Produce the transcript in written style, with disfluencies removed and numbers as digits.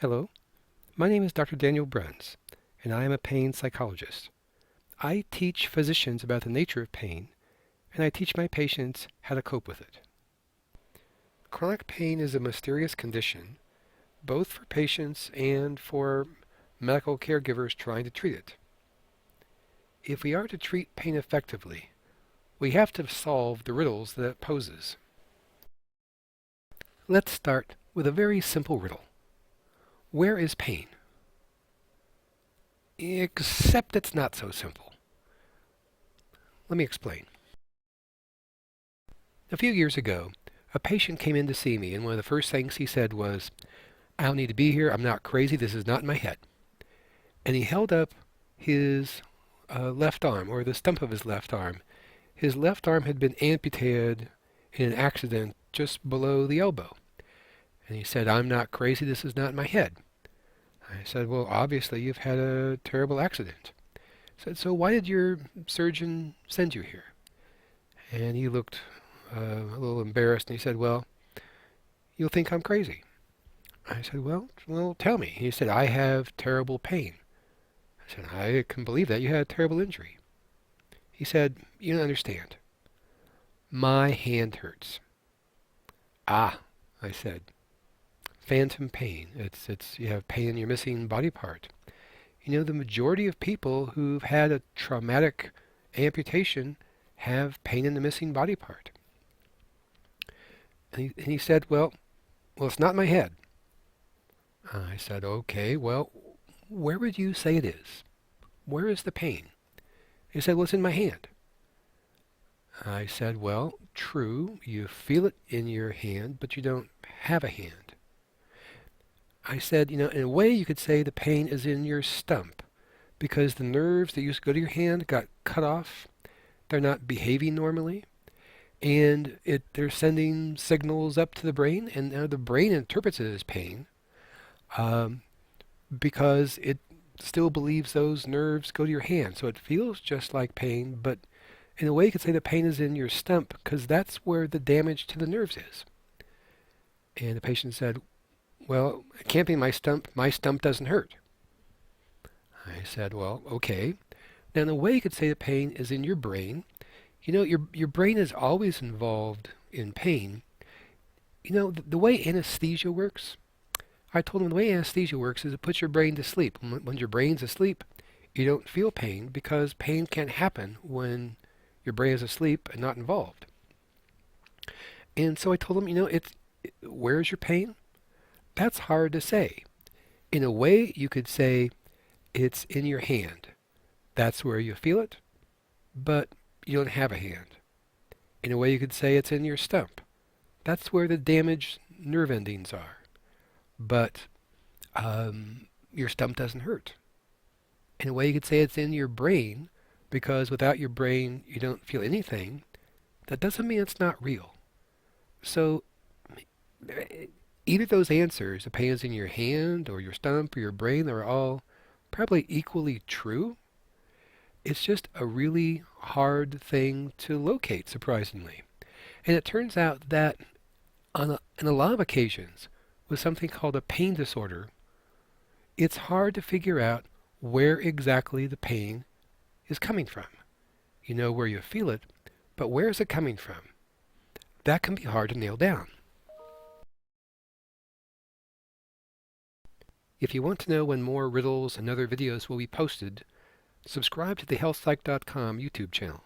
Hello, my name is Dr. Daniel Bruns, and I am a pain psychologist. I teach physicians about the nature of pain, and I teach my patients how to cope with it. Chronic pain is a mysterious condition, both for patients and for medical caregivers trying to treat it. If we are to treat pain effectively, we have to solve the riddles that it poses. Let's start with a very simple riddle. Where is pain? Except it's not so simple. Let me explain. A few years ago, a patient came in to see me, and one of the first things he said was, "I don't need to be here. I'm not crazy. This is not in my head." And he held up his left arm, or the stump of his left arm. His left arm had been amputated in an accident just below the elbow. And he said, "I'm not crazy. This is not in my head." I said, "Well, obviously you've had a terrible accident." I said, "So why did your surgeon send you here?" And he looked a little embarrassed, and he said, "Well, you'll think I'm crazy." I said, "Well, tell me." He said, "I have terrible pain." I said, "I can believe that. You had a terrible injury." He said, "You don't understand. My hand hurts." "Ah," I said, "phantom pain. It's you have pain in your missing body part." The majority of people who've had a traumatic amputation have pain in the missing body part. And he said, well, it's not in my head." I said, "Okay, well, where would you say it is? Where is the pain?" He said, "Well, it's in my hand." I said, "Well, true, you feel it in your hand, but you don't have a hand." I said, in a way you could say the pain is in your stump, because the nerves that used to go to your hand got cut off. They're not behaving normally, and they're sending signals up to the brain, and now the brain interprets it as pain, um, because it still believes those nerves go to your hand. So it feels just like pain, but in a way you could say the pain is in your stump, because that's where the damage to the nerves is. And the patient said, "Well, it can't be my stump. My stump doesn't hurt." I said, "Well, okay. Now, in a way you could say the pain is in your brain. Your brain is always involved in pain. The way anesthesia works, I told him the way anesthesia works is it puts your brain to sleep. When your brain's asleep, you don't feel pain because pain can't happen when your brain is asleep and not involved." And so I told him, where's your pain? That's hard to say. In a way, you could say it's in your hand. That's where you feel it, but you don't have a hand. In a way, you could say it's in your stump. That's where the damaged nerve endings are, but your stump doesn't hurt. In a way, you could say it's in your brain, because without your brain, you don't feel anything. That doesn't mean it's not real. So either those answers, the pain is in your hand or your stump or your brain, are all probably equally true. It's just a really hard thing to locate, surprisingly. And it turns out that in a lot of occasions, with something called a pain disorder, it's hard to figure out where exactly the pain is coming from. You know where you feel it, but where is it coming from? That can be hard to nail down. If you want to know when more riddles and other videos will be posted, subscribe to the healthpsych.com YouTube channel.